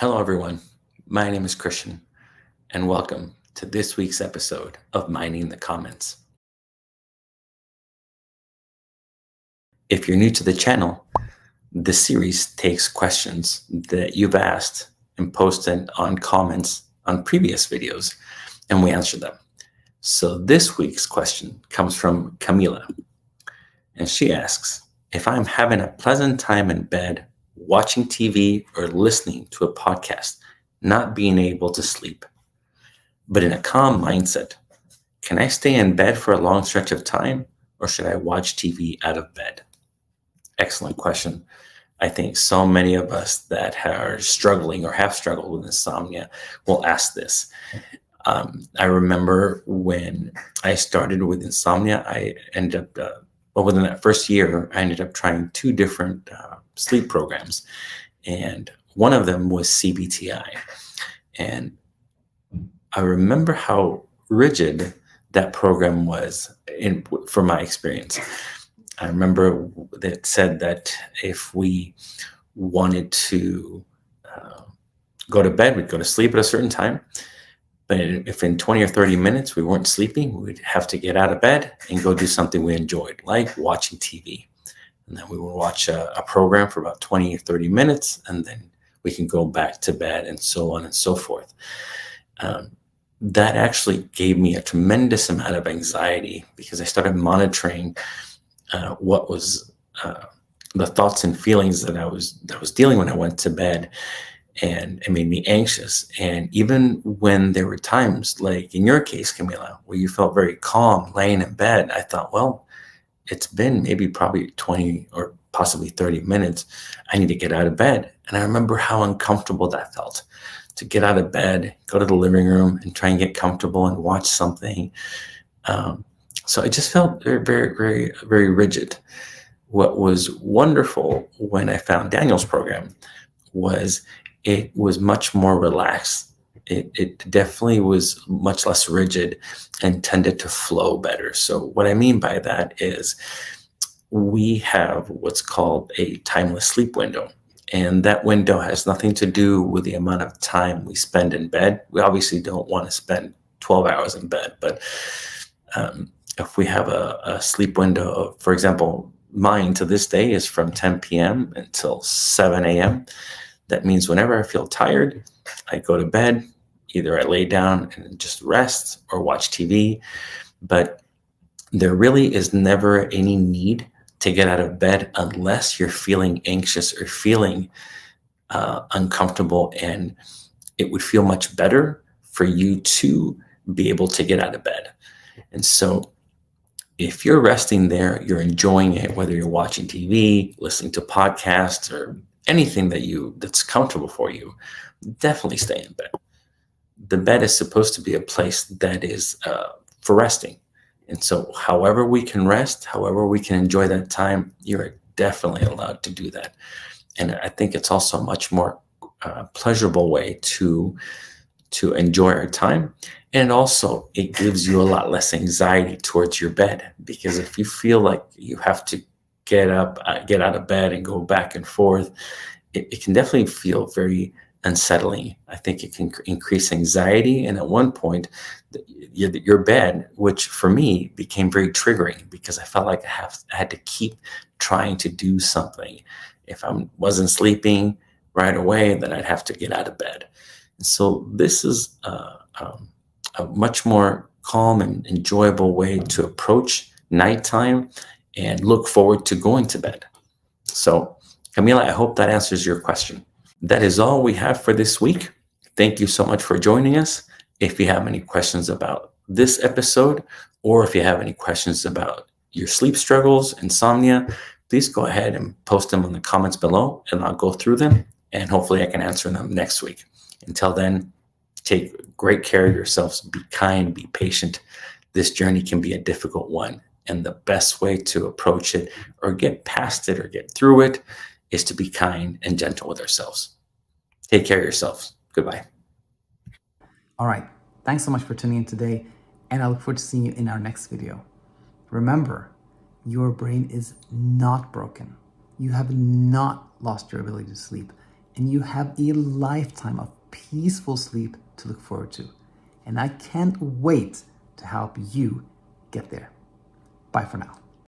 Hello, everyone. My name is Cristian, and welcome to this week's episode of Mining the Comments. If you're new to the channel, this series takes questions that you've asked and posted on comments on previous videos, and we answer them. So this week's question comes from Camila, and she asks, if I'm having a pleasant time in bed, watching TV or listening to a podcast, not being able to sleep, but in a calm mindset, can I stay in bed for a long stretch of time, or should I watch TV out of bed? Excellent question. I think so many of us that are struggling or have struggled with insomnia will ask this. I remember when I started with insomnia, I ended up, within that first year, I ended up trying two different sleep programs. And one of them was CBTi. And I remember how rigid that program was from my experience. I remember that said that if we wanted to go to bed, we'd go to sleep at a certain time. But if in 20 or 30 minutes we weren't sleeping, we'd have to get out of bed and go do something we enjoyed, like watching TV. And then we would watch a program for about 20 or 30 minutes, and then we can go back to bed, and so on and so forth. That actually gave me a tremendous amount of anxiety because I started monitoring what was the thoughts and feelings that I was dealing when I went to bed, and it made me anxious. And even when there were times, like in your case, Camila, where you felt very calm laying in bed, I thought, well, it's been maybe probably 20 or possibly 30 minutes. I need to get out of bed. And I remember how uncomfortable that felt to get out of bed, go to the living room and try and get comfortable and watch something. So it just felt very, very, very, very rigid. What was wonderful when I found Daniel's program was it was much more relaxed. It definitely was much less rigid and tended to flow better. So what I mean by that is we have what's called a timeless sleep window. And that window has nothing to do with the amount of time we spend in bed. We obviously don't want to spend 12 hours in bed, but if we have a sleep window of, for example, mine to this day is from 10 p.m. until 7 a.m. That means whenever I feel tired, I go to bed. Either I lay down and just rest or watch TV. But there really is never any need to get out of bed unless you're feeling anxious or feeling uncomfortable, and it would feel much better for you to be able to get out of bed. And so if you're resting there, you're enjoying it, whether you're watching TV, listening to podcasts, or anything that's comfortable for you, definitely stay in bed. The bed is supposed to be a place that is for resting. And so however we can rest, however we can enjoy that time, you're definitely allowed to do that. And I think it's also a much more pleasurable way to enjoy our time. And also it gives you a lot less anxiety towards your bed, because if you feel like you have to get up, get out of bed and go back and forth, it can definitely feel very unsettling. I think it can increase anxiety. And at one point, your bed, which for me became very triggering because I felt like I had to keep trying to do something. If I wasn't sleeping right away, then I'd have to get out of bed. And so this is a much more calm and enjoyable way to approach nighttime and look forward to going to bed. So, Camila, I hope that answers your question. That is all we have for this week. Thank you so much for joining us. If you have any questions about this episode, or if you have any questions about your sleep struggles, insomnia, please go ahead and post them in the comments below, and I'll go through them, and hopefully I can answer them next week. Until then, take great care of yourselves. Be kind, be patient. This journey can be a difficult one, and the best way to approach it or get past it or get through it is to be kind and gentle with ourselves. Take care of yourselves. Goodbye. All right. Thanks so much for tuning in today, and I look forward to seeing you in our next video. Remember, your brain is not broken. You have not lost your ability to sleep. and you have a lifetime of peaceful sleep to look forward to. And I can't wait to help you get there. Bye for now.